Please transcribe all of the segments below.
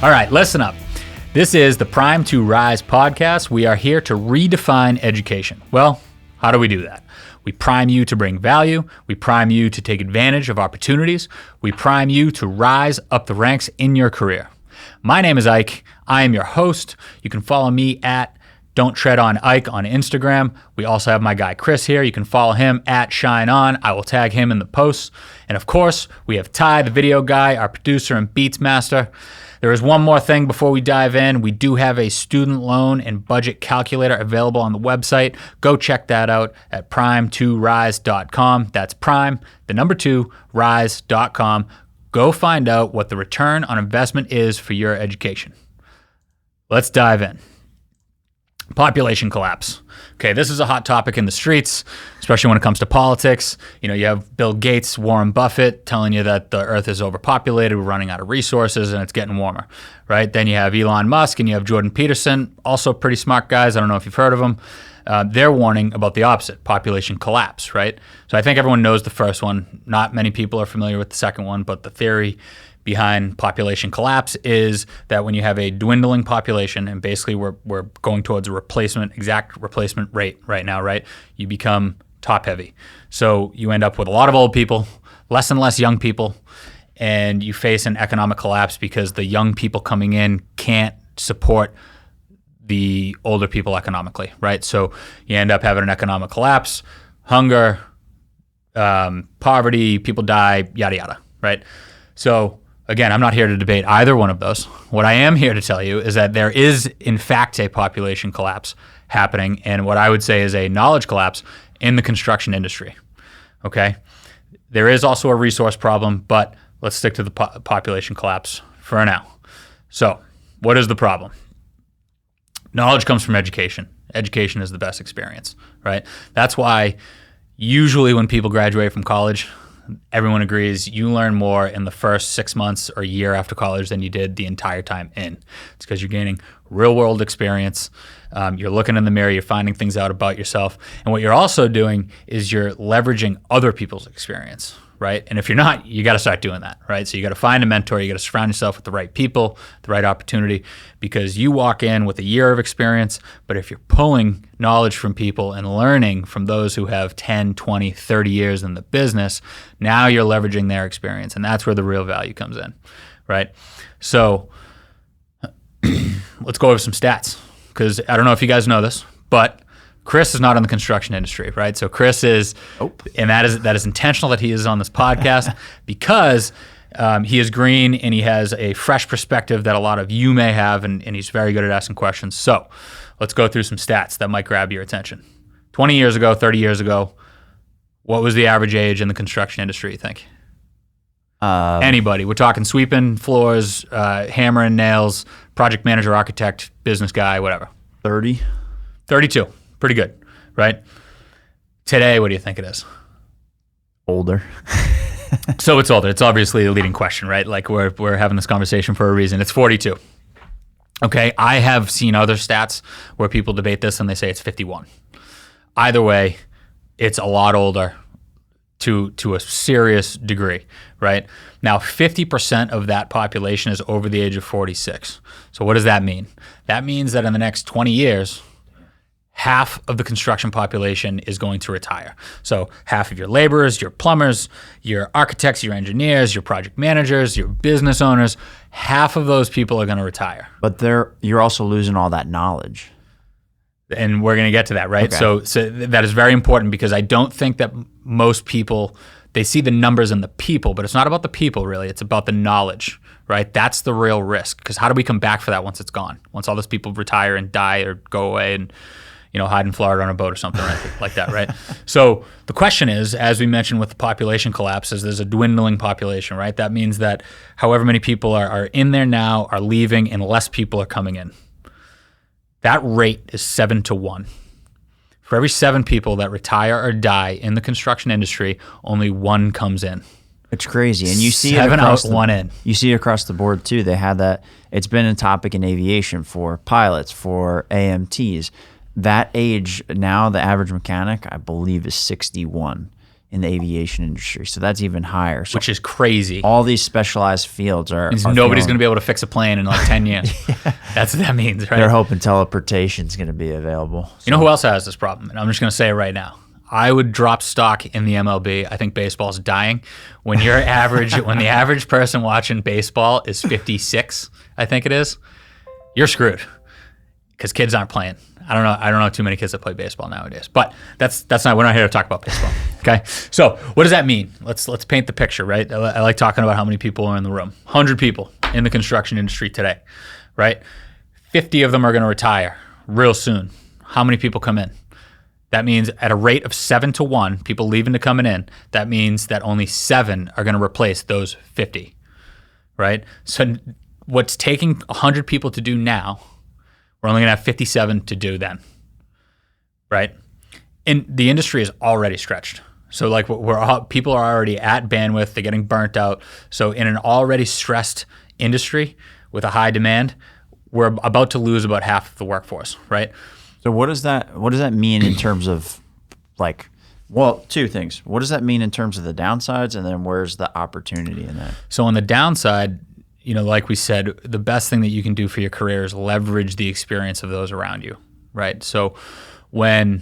All right, listen up. This is the Prime to Rise podcast. We are here to redefine education. Well, how do we do that? We prime you to bring value. We prime you to take advantage of opportunities. We prime you to rise up the ranks in your career. My name is Ike. I am your host. You can follow me at Don't Tread on Ike on Instagram. We also have my guy Chris here. You can follow him at Shine On. I will tag him in the posts. And of course, we have Ty, the video guy, our producer and beats master. There is one more thing before we dive in. We do have a student loan and budget calculator available on the website. Go check that out at prime2rise.com. That's prime, the number 2, rise.com. Go find out what the return on investment is for your education. Let's dive in. Population collapse. Okay, this is a hot topic in the streets, especially when it comes to politics. You know, you have Bill Gates, Warren Buffett telling you that the earth is overpopulated, we're running out of resources, and it's getting warmer, right? Then you have Elon Musk and you have Jordan Peterson, also pretty smart guys. I don't know if you've heard of them. They're warning about the opposite, population collapse, right? So I think everyone knows the first one. Not many people are familiar with the second one, but the theory behind population collapse is that when you have a dwindling population, and basically we're going towards a exact replacement rate right now, right? You become top heavy. So you end up with a lot of old people, less and less young people, and you face an economic collapse because the young people coming in can't support the older people economically, right? So you end up having an economic collapse, hunger, poverty, people die, yada, yada, right? So again, I'm not here to debate either one of those. What I am here to tell you is that there is, in fact, a population collapse happening, and what I would say is a knowledge collapse in the construction industry, okay? There is also a resource problem, but let's stick to the population collapse for now. So what is the problem? Knowledge comes from education. Education is the best experience, right? That's why usually when people graduate from college, everyone agrees you learn more in the first 6 months or year after college than you did the entire time in. It's because you're gaining real world experience. You're looking in the mirror, you're finding things out about yourself. And what you're also doing is you're leveraging other people's experience, right? And if you're not, you got to start doing that, right? So you got to find a mentor, you got to surround yourself with the right people, the right opportunity, because you walk in with a year of experience, but if you're pulling knowledge from people and learning from those who have 10, 20, 30 years in the business, now you're leveraging their experience, and that's where the real value comes in, right? So let's go over some stats, because I don't know if you guys know this, but Chris is not in the construction industry, right? So Chris is, and that is intentional that he is on this podcast because he is green and he has a fresh perspective that a lot of you may have, and he's very good at asking questions. So let's go through some stats that might grab your attention. 20 years ago, 30 years ago, what was the average age in the construction industry, you think? Anybody. We're talking sweeping floors, hammering nails, project manager, architect, business guy, whatever. 30? 32. Pretty good, right? Today, what do you think it is? Older. So it's older. It's obviously a leading question, right? Like we're having this conversation for a reason. It's 42. Okay, I have seen other stats where people debate this and they say it's 51. Either way, it's a lot older to a serious degree, right? Now, 50% of that population is over the age of 46. So what does that mean? That means that in the next 20 years, half of the construction population is going to retire. So half of your laborers, your plumbers, your architects, your engineers, your project managers, your business owners, half of those people are going to retire. But you're also losing all that knowledge. And we're going to get to that, right? Okay. So that is very important because I don't think that most people, they see the numbers and the people, but it's not about the people really. It's about the knowledge, right? That's the real risk, because how do we come back for that once it's gone? Once all those people retire and die or go away and hide in Florida on a boat or something like that, right? So the question is, as we mentioned with the population collapse, is there's a dwindling population, right? That means that however many people are in there now are leaving and less people are coming in. That rate is 7 to 1. For every 7 people that retire or die in the construction industry, only 1 comes in. It's crazy. And you see 7 out, 1 in. You see it across the board too. They had that. It's been a topic in aviation for pilots, for AMTs. That age now, the average mechanic, I believe, is 61. in the aviation industry. So that's even higher. So which is crazy. all these specialized fields are Nobody's going to be able to fix a plane in like 10 years. That's what that means, right? They're hoping teleportation is going to be available. So. You know who else has this problem? And I'm just going to say it right now. I would drop stock in the MLB. I think baseball's dying. When the average person watching baseball is 56, I think it is, you're screwed because kids aren't playing. I don't know too many kids that play baseball nowadays. But that's not. We're not here to talk about baseball. Okay. So what does that mean? Let's paint the picture, right? I like talking about how many people are in the room. 100 people in the construction industry today, right? 50 of them are going to retire real soon. How many people come in? That means at a rate of 7 to 1, people leaving to coming in, that means that only 7 are going to replace those 50, right? So what's taking 100 people to do now, we're only going to have 57 to do then, right? And the industry is already stretched. So like people are already at bandwidth, they're getting burnt out. So in an already stressed industry with a high demand, we're about to lose about half of the workforce, right? So what does that mean in terms of two things. What does that mean in terms of the downsides, and then where's the opportunity in that? So on the downside, like we said, the best thing that you can do for your career is leverage the experience of those around you, right? So when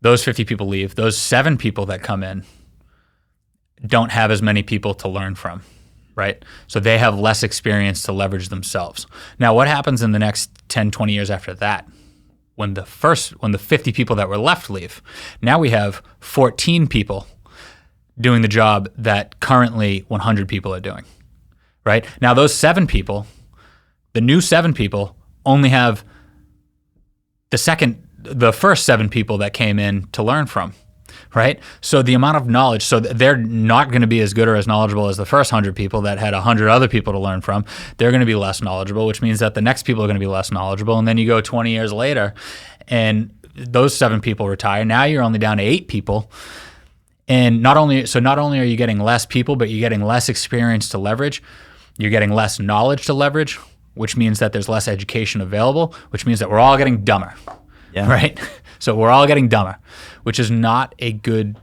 those 50 people leave, those 7 people that come in don't have as many people to learn from, right? So they have less experience to leverage themselves. Now, what happens in the next 10, 20 years after that? When the 50 people that were left leave, now we have 14 people doing the job that currently 100 people are doing, right? Now those 7 people, the new 7 people only have the first 7 people that came in to learn from, right? So the amount of knowledge, so they're not going to be as good or as knowledgeable as the first 100 people that had 100 other people to learn from. They're going to be less knowledgeable, which means that the next people are going to be less knowledgeable. And then you go 20 years later and those 7 people retire. Now you're only down to 8 people. And not only are you getting less people, but you're getting less experience to leverage. You're getting less knowledge to leverage, which means that there's less education available, which means that we're all getting dumber, right? So we're all getting dumber, which is not a good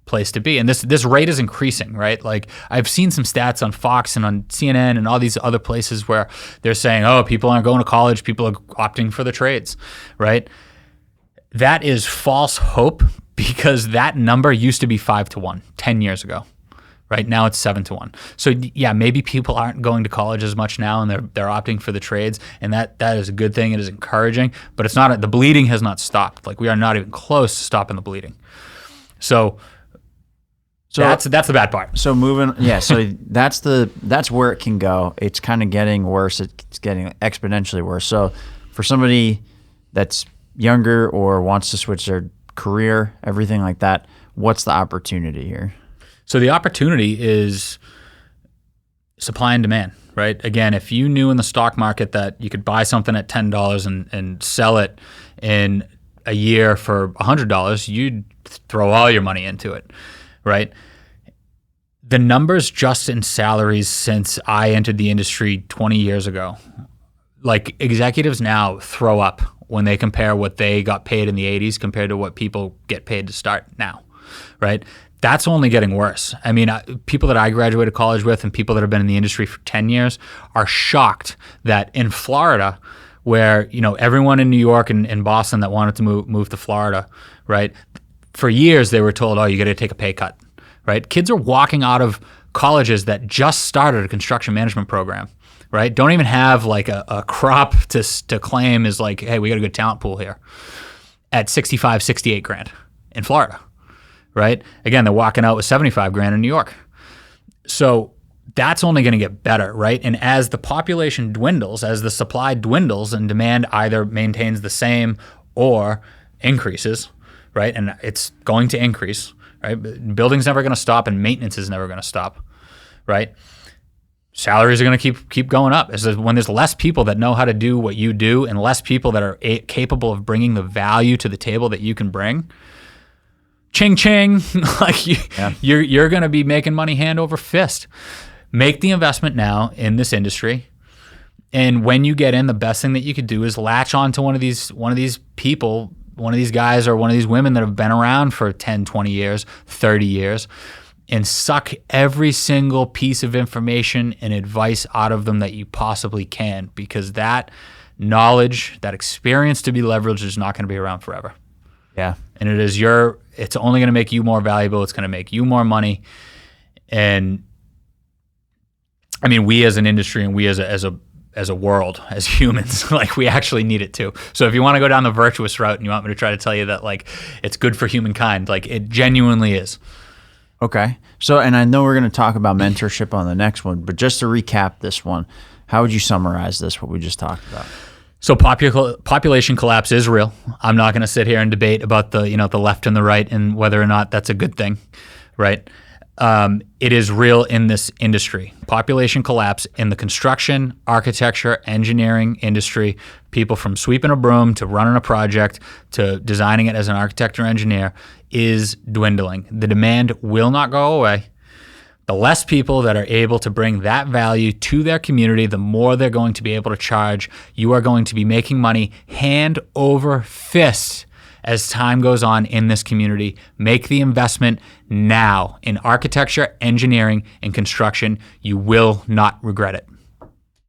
place to be. And this rate is increasing, right? Like I've seen some stats on Fox and on CNN and all these other places where they're saying, oh, people aren't going to college, people are opting for the trades, right? That is false hope because that number used to be 5 to 1 10 years ago. Right now it's 7 to 1. So yeah, maybe people aren't going to college as much now, and they're opting for the trades, and that is a good thing. It is encouraging, but it's not. The bleeding has not stopped. Like we are not even close to stopping the bleeding. So that's the bad part. So so that's where it can go. It's kind of getting worse. It's getting exponentially worse. So for somebody that's younger or wants to switch their career, everything like that, what's the opportunity here? So the opportunity is supply and demand, right? Again, if you knew in the stock market that you could buy something at $10 and sell it in a year for $100, you'd throw all your money into it, right? The numbers just in salaries since I entered the industry 20 years ago, like executives now throw up when they compare what they got paid in the 80s compared to what people get paid to start now, right? That's only getting worse. I mean, people that I graduated college with and people that have been in the industry for 10 years are shocked that in Florida, where everyone in New York and Boston that wanted to move to Florida, right? For years they were told, oh, you got to take a pay cut, right? Kids are walking out of colleges that just started a construction management program, right? Don't even have like a crop to claim is like, hey, we got a good talent pool here at 65, 68 grand in Florida. Right? Again, they're walking out with 75 grand in New York. So that's only going to get better, right? And as the population dwindles, as the supply dwindles and demand either maintains the same or increases, right? And it's going to increase, right? Building's never going to stop and maintenance is never going to stop, right? Salaries are going to keep going up. When there's less people that know how to do what you do and less people that are capable of bringing the value to the table that you can bring, ching ching, you're going to be making money hand over fist. Make the investment now in this industry, and when you get in, the best thing that you could do is latch on to one of these people one of these guys or one of these women that have been around for 10, 20 years, 30 years, and suck every single piece of information and advice out of them that you possibly can, because that knowledge, that experience to be leveraged is not going to be around forever. Yeah. And it's only going to make you more valuable. It's going to make you more money. And I mean, we as an industry and we as a world, as humans, like we actually need it too. So if you want to go down the virtuous route and you want me to try to tell you that like it's good for humankind, like it genuinely is. Okay. So, and I know we're going to talk about mentorship on the next one, but just to recap this one, how would you summarize this, what we just talked about? So population collapse is real. I'm not going to sit here and debate about the left and the right and whether or not that's a good thing, right? It is real in this industry. Population collapse in the construction, architecture, engineering industry, people from sweeping a broom to running a project to designing it as an architect or engineer is dwindling. The demand will not go away. The less people that are able to bring that value to their community, the more they're going to be able to charge. You are going to be making money hand over fist as time goes on in this community. Make the investment now in architecture, engineering, and construction. You will not regret it.